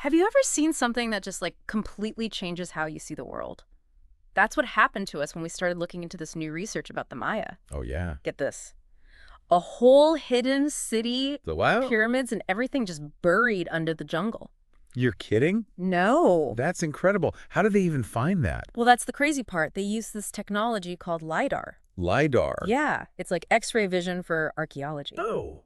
Have you ever seen something that just like completely changes how you see the world? That's what happened to us when we started looking into this new research about the Maya. Oh, yeah. Get this. A whole hidden city, The what? pyramids and everything just buried under the jungle. You're kidding? No. That's incredible. How did they even find that? Well, that's the crazy part. They use this technology called Lidar. Lidar. Yeah, it's like X-ray vision for archaeology. Oh.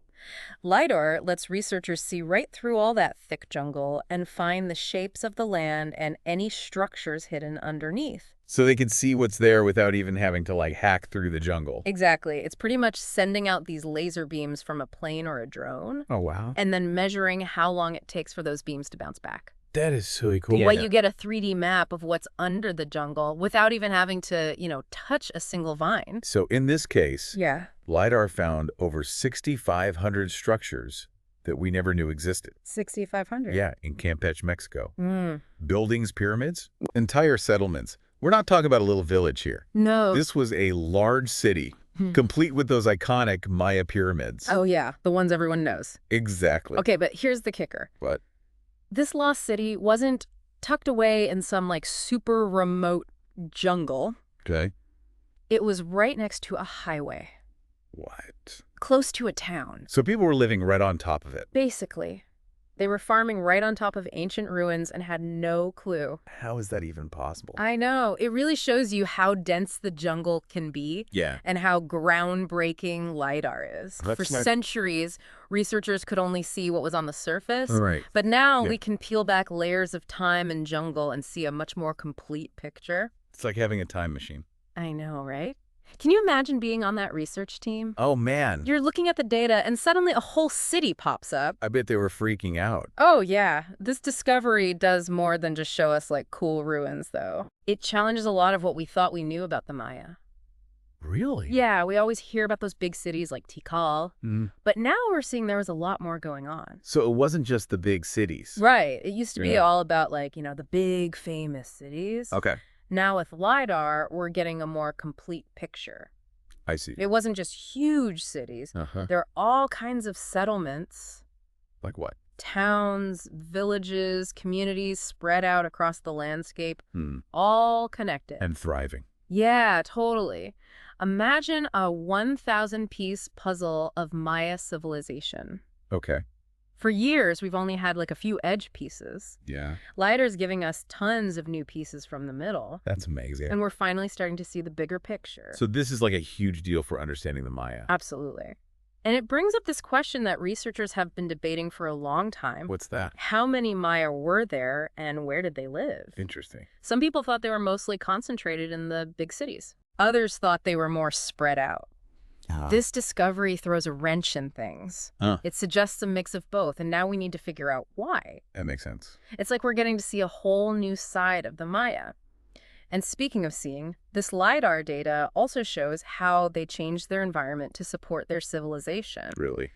Lidar lets researchers see right through all that thick jungle and find the shapes of the land and any structures hidden underneath. So they can see what's there without even having to, like, hack through the jungle. Exactly. It's pretty much sending out these laser beams from a plane or a drone Oh, wow. and then measuring how long it takes for those beams to bounce back. That is really cool. But you get a 3D map of what's under the jungle without even having to, touch a single vine. So in this case, Yeah. Lidar found over 6,500 structures that we never knew existed. 6,500. Yeah, in Campeche, Mexico. Mm. Buildings, pyramids, entire settlements. We're not talking about a little village here. No. This was a large city, complete with those iconic Maya pyramids. Oh, yeah. The ones everyone knows. Exactly. Okay, but here's the kicker. What? This lost city wasn't tucked away in some, super remote jungle. Okay. It was right next to a highway, What? close to a town. So people were living right on top of it. Basically, they were farming right on top of ancient ruins and had no clue. How is that even possible? I know. It really shows you how dense the jungle can be. Yeah. And how groundbreaking Lidar is. That's For not- centuries, researchers could only see what was on the surface. Right. But now Yeah. we can peel back layers of time and jungle and see a much more complete picture. It's like having a time machine. I know, right? Can you imagine being on that research team? Oh, man. You're looking at the data and suddenly a whole city pops up. I bet they were freaking out. Oh, yeah. This discovery does more than just show us, cool ruins, though. It challenges a lot of what we thought we knew about the Maya. Really? Yeah, we always hear about those big cities like Tikal, Mm. but now we're seeing there was a lot more going on. So it wasn't just the big cities. Right. It used to be Yeah. all about, the big famous cities. Okay. Now with Lidar, we're getting a more complete picture. I see. It wasn't just huge cities. Uh-huh. There are all kinds of settlements, Like what? towns, villages, communities spread out across the landscape, Hmm. all connected. And thriving. Yeah, totally. Imagine a 1,000-piece puzzle of Maya civilization. Okay. For years, we've only had a few edge pieces. Yeah. Lidar's giving us tons of new pieces from the middle. That's amazing. And we're finally starting to see the bigger picture. So this is like a huge deal for understanding the Maya. Absolutely. And it brings up this question that researchers have been debating for a long time. What's that? How many Maya were there and where did they live? Interesting. Some people thought they were mostly concentrated in the big cities. Others thought they were more spread out. This discovery throws a wrench in things. It suggests a mix of both, and now we need to figure out why. That makes sense. It's like we're getting to see a whole new side of the Maya. And speaking of seeing, this Lidar data also shows how they changed their environment to support their civilization. Really?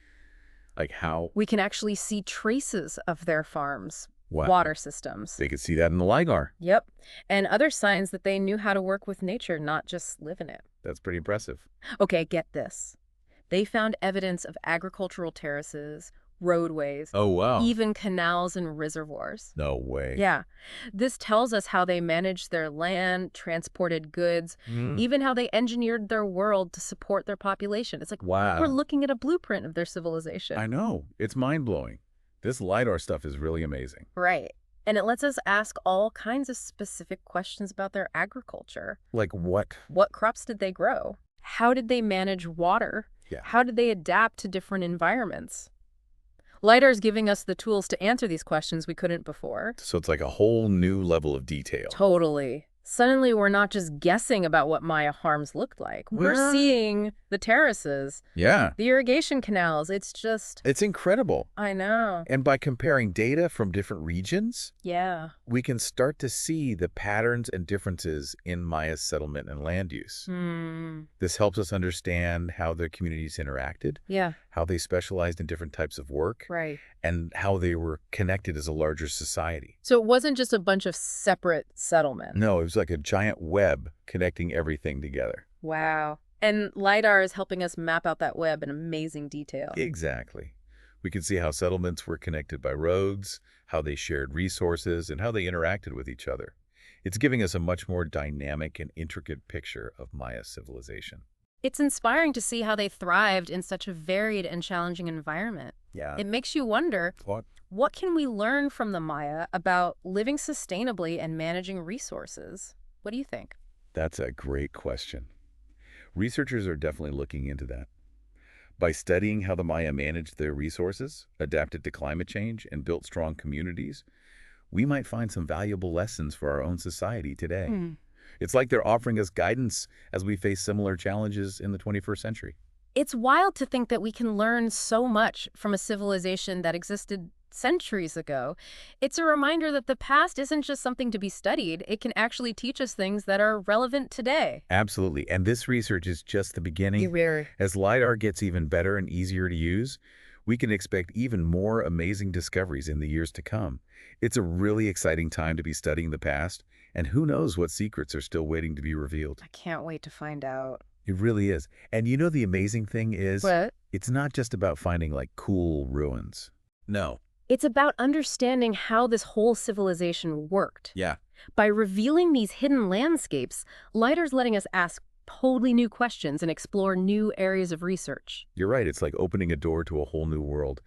Like how? We can actually see traces of their farms, Wow. water systems. They could see that in the Lidar. Yep. And other signs that they knew how to work with nature, not just live in it. That's pretty impressive. Okay, get this. They found evidence of agricultural terraces, roadways, Oh, wow. even canals and reservoirs. No way. Yeah. This tells us how they managed their land, transported goods, Mm. even how they engineered their world to support their population. It's like Wow. we're looking at a blueprint of their civilization. I know. It's mind-blowing. This Lidar stuff is really amazing. Right. And it lets us ask all kinds of specific questions about their agriculture. Like what? What crops did they grow? How did they manage water? Yeah. How did they adapt to different environments? Lidar's giving us the tools to answer these questions we couldn't before. So it's like a whole new level of detail. Totally. Suddenly, we're not just guessing about what Maya farms looked like. We're What? seeing the terraces, Yeah. the irrigation canals. It's just, It's incredible. I know. And by comparing data from different regions, Yeah. we can start to see the patterns and differences in Maya's settlement and land use. This helps us understand how their communities interacted, Yeah, how they specialized in different types of work, right. and how they were connected as a larger society. So it wasn't just a bunch of separate settlements. No, it was like a giant web connecting everything together. Wow. And Lidar is helping us map out that web in amazing detail. Exactly. We can see how settlements were connected by roads, how they shared resources, and how they interacted with each other. It's giving us a much more dynamic and intricate picture of Maya civilization. It's inspiring to see how they thrived in such a varied and challenging environment. Yeah. It makes you wonder, what can we learn from the Maya about living sustainably and managing resources? What do you think? That's a great question. Researchers are definitely looking into that. By studying how the Maya managed their resources, adapted to climate change, and built strong communities, we might find some valuable lessons for our own society today. It's like they're offering us guidance as we face similar challenges in the 21st century. It's wild to think that we can learn so much from a civilization that existed centuries ago. It's a reminder that the past isn't just something to be studied. It can actually teach us things that are relevant today. Absolutely. And this research is just the beginning. As LiDAR gets even better and easier to use, we can expect even more amazing discoveries in the years to come. It's a really exciting time to be studying the past, and who knows what secrets are still waiting to be revealed. I can't wait to find out. It really is. And you know the amazing thing is, What? It's not just about finding like cool ruins. No. It's about understanding how this whole civilization worked. Yeah. By revealing these hidden landscapes, LiDAR's letting us ask totally new questions and explore new areas of research. You're right. It's like opening a door to a whole new world.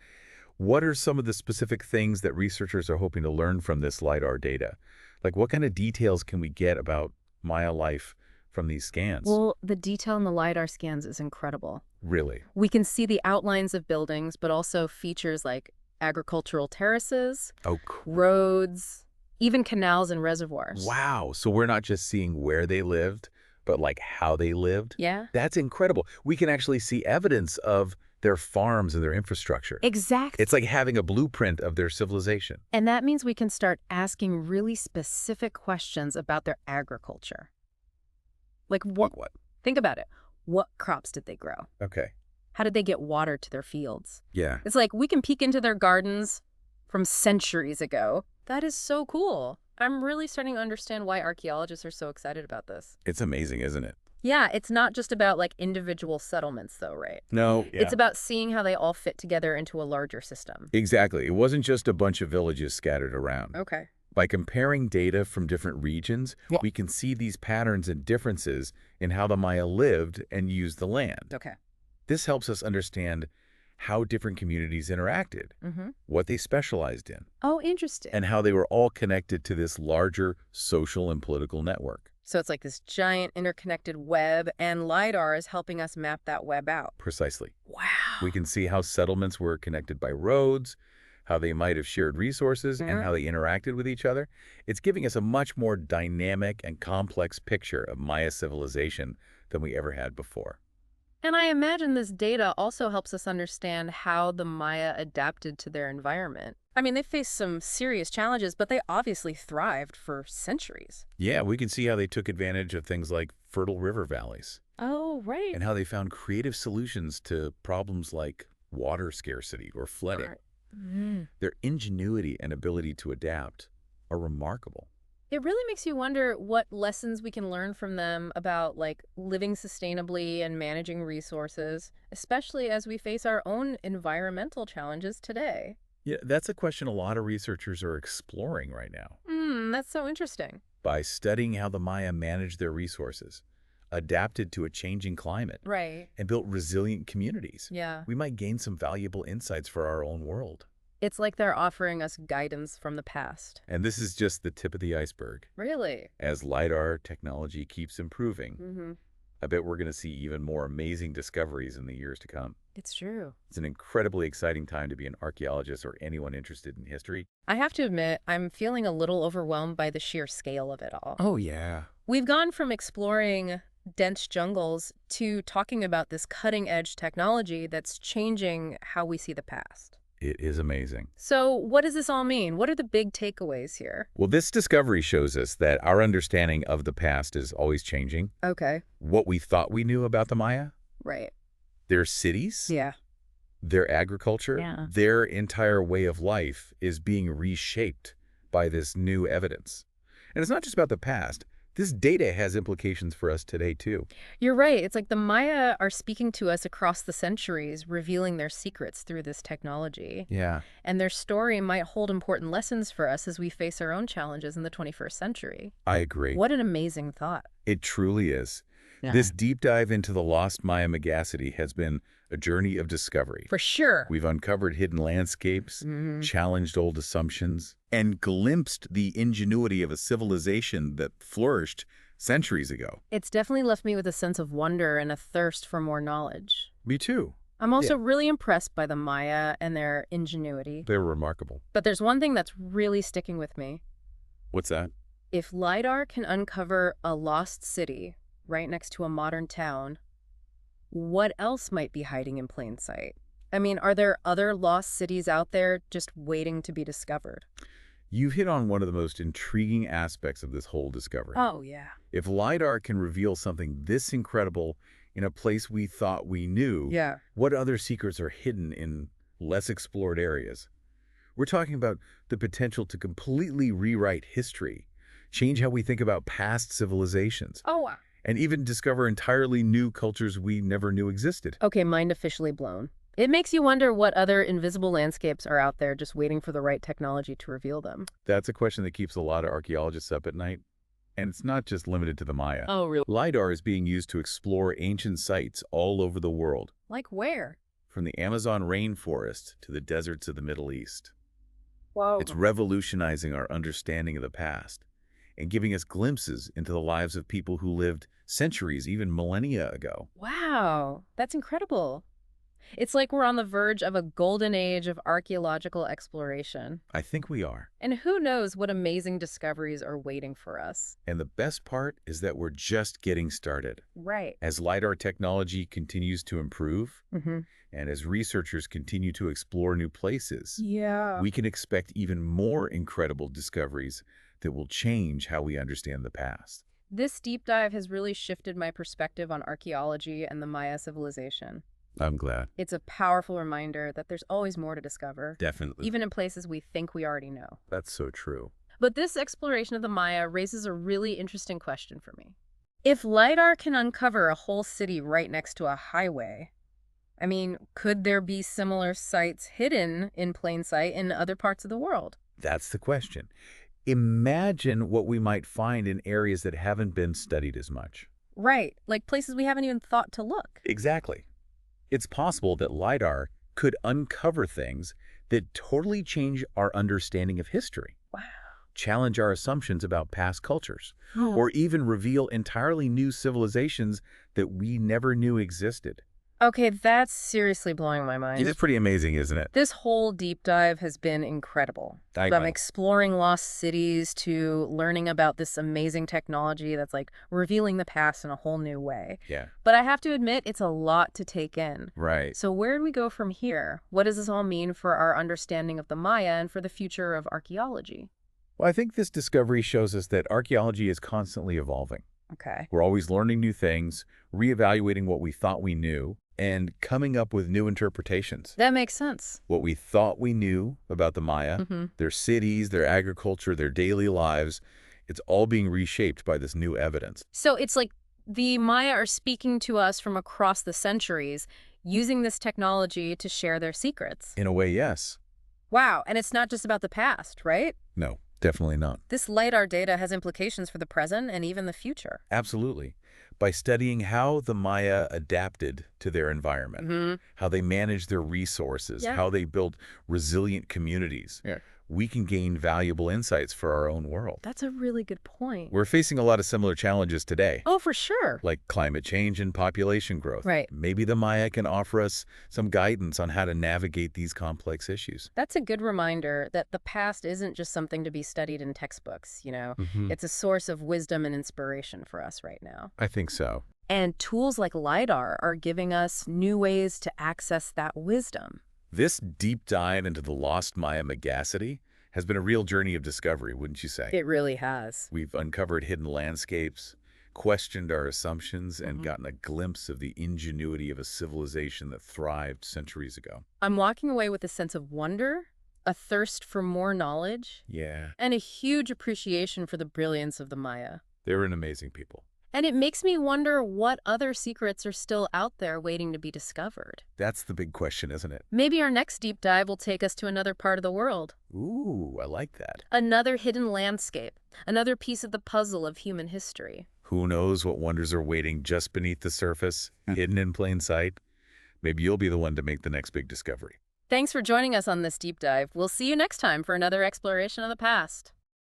What are some of the specific things that researchers are hoping to learn from this LiDAR data? Like what kind of details can we get about Maya life from these scans? Well, the detail in the LiDAR scans is incredible. Really? We can see the outlines of buildings, but also features like agricultural terraces, roads, even canals and reservoirs. Wow. So we're not just seeing where they lived, but like how they lived? Yeah. That's incredible. We can actually see evidence of their farms and their infrastructure. Exactly. It's like having a blueprint of their civilization. And that means we can start asking really specific questions about their agriculture. Like what? Think about it. What crops did they grow? Okay. How did they get water to their fields? Yeah. It's like we can peek into their gardens from centuries ago. That is so cool. I'm really starting to understand why archaeologists are so excited about this. It's amazing, isn't it? Yeah, it's not just about like individual settlements though, right? No. Yeah. It's about seeing how they all fit together into a larger system. Exactly. It wasn't just a bunch of villages scattered around. Okay. By comparing data from different regions, we can see these patterns and differences in how the Maya lived and used the land. Okay. This helps us understand how different communities interacted, what they specialized in. Oh, interesting. And how they were all connected to this larger social and political network. So it's like this giant interconnected web, and LiDAR is helping us map that web out. Precisely. Wow. We can see how settlements were connected by roads, how they might have shared resources, and how they interacted with each other. It's giving us a much more dynamic and complex picture of Maya civilization than we ever had before. And I imagine this data also helps us understand how the Maya adapted to their environment. I mean, they faced some serious challenges, but they obviously thrived for centuries. Yeah, we can see how they took advantage of things like fertile river valleys. Oh, right. And how they found creative solutions to problems like water scarcity or flooding. Their ingenuity and ability to adapt are remarkable. It really makes you wonder what lessons we can learn from them about like living sustainably and managing resources, especially as we face our own environmental challenges today. Yeah, that's a question a lot of researchers are exploring right now. That's so interesting. By studying how the Maya managed their resources, adapted to a changing climate, and built resilient communities, we might gain some valuable insights for our own world. It's like they're offering us guidance from the past. And this is just the tip of the iceberg. Really? As LiDAR technology keeps improving, I bet we're going to see even more amazing discoveries in the years to come. It's true. It's an incredibly exciting time to be an archaeologist or anyone interested in history. I have to admit, I'm feeling a little overwhelmed by the sheer scale of it all. Oh, yeah. We've gone from exploring dense jungles to talking about this cutting-edge technology that's changing how we see the past. It is amazing. So what does this all mean? What are the big takeaways here? Well, this discovery shows us that our understanding of the past is always changing. Okay. What we thought we knew about the Maya, Right. their cities, their agriculture, their entire way of life is being reshaped by this new evidence. And it's not just about the past. This data has implications for us today, too. You're right. It's like the Maya are speaking to us across the centuries, revealing their secrets through this technology. Yeah. And their story might hold important lessons for us as we face our own challenges in the 21st century. I agree. What an amazing thought. It truly is. Yeah. This deep dive into the lost Maya megacity has been a journey of discovery. For sure. We've uncovered hidden landscapes, challenged old assumptions, and glimpsed the ingenuity of a civilization that flourished centuries ago. It's definitely left me with a sense of wonder and a thirst for more knowledge. Me too. I'm also really impressed by the Maya and their ingenuity. They're remarkable. But there's one thing that's really sticking with me. What's that? If Lidar can uncover a lost city right next to a modern town, what else might be hiding in plain sight? I mean, are there other lost cities out there just waiting to be discovered? You've hit on one of the most intriguing aspects of this whole discovery. Oh, yeah. If Lidar can reveal something this incredible in a place we thought we knew, what other secrets are hidden in less explored areas? We're talking about the potential to completely rewrite history, change how we think about past civilizations. Oh, wow. And even discover entirely new cultures we never knew existed. Okay, mind officially blown. It makes you wonder what other invisible landscapes are out there just waiting for the right technology to reveal them. That's a question that keeps a lot of archaeologists up at night. And it's not just limited to the Maya. Oh, really? Lidar is being used to explore ancient sites all over the world. Like where? From the Amazon rainforest to the deserts of the Middle East. Whoa. It's revolutionizing our understanding of the past and giving us glimpses into the lives of people who lived centuries, even millennia ago. Wow, that's incredible. It's like we're on the verge of a golden age of archaeological exploration. I think we are. And who knows what amazing discoveries are waiting for us. And the best part is that we're just getting started. Right. As LiDAR technology continues to improve, and as researchers continue to explore new places, we can expect even more incredible discoveries that will change how we understand the past. This deep dive has really shifted my perspective on archaeology and the Maya civilization. I'm glad. It's a powerful reminder that there's always more to discover. Definitely. Even in places we think we already know. That's so true. But this exploration of the Maya raises a really interesting question for me. If LiDAR can uncover a whole city right next to a highway, I mean, could there be similar sites hidden in plain sight in other parts of the world? That's the question. Imagine what we might find in areas that haven't been studied as much. Right, like places we haven't even thought to look. Exactly. It's possible that LiDAR could uncover things that totally change our understanding of history. Wow. Challenge our assumptions about past cultures, or even reveal entirely new civilizations that we never knew existed. Okay, that's seriously blowing my mind. It is pretty amazing, isn't it? This whole deep dive has been incredible. From exploring lost cities to learning about this amazing technology that's like revealing the past in a whole new way. Yeah. But I have to admit, it's a lot to take in. Right. So where do we go from here? What does this all mean for our understanding of the Maya and for the future of archaeology? Well, I think this discovery shows us that archaeology is constantly evolving. Okay. We're always learning new things, reevaluating what we thought we knew, and coming up with new interpretations. That makes sense. What we thought we knew about the Maya, their cities, their agriculture, their daily lives, it's all being reshaped by this new evidence. So it's like the Maya are speaking to us from across the centuries, using this technology to share their secrets. In a way, yes. Wow, and it's not just about the past, right? No, definitely not. This LiDAR data has implications for the present and even the future. Absolutely. By studying how the Maya adapted to their environment, how they managed their resources, how they built resilient communities, we can gain valuable insights for our own world. That's a really good point. We're facing a lot of similar challenges today. Oh, for sure. Like climate change and population growth. Right. Maybe the Maya can offer us some guidance on how to navigate these complex issues. That's a good reminder that the past isn't just something to be studied in textbooks, you know. It's a source of wisdom and inspiration for us right now. I think so. And tools like LiDAR are giving us new ways to access that wisdom. This deep dive into the lost Maya megacity has been a real journey of discovery, wouldn't you say? It really has. We've uncovered hidden landscapes, questioned our assumptions, and gotten a glimpse of the ingenuity of a civilization that thrived centuries ago. I'm walking away with a sense of wonder, a thirst for more knowledge, and a huge appreciation for the brilliance of the Maya. They were an amazing people. And it makes me wonder what other secrets are still out there waiting to be discovered. That's the big question, isn't it? Maybe our next deep dive will take us to another part of the world. Ooh, I like that. Another hidden landscape, another piece of the puzzle of human history. Who knows what wonders are waiting just beneath the surface, hidden in plain sight? Maybe you'll be the one to make the next big discovery. Thanks for joining us on this deep dive. We'll see you next time for another exploration of the past.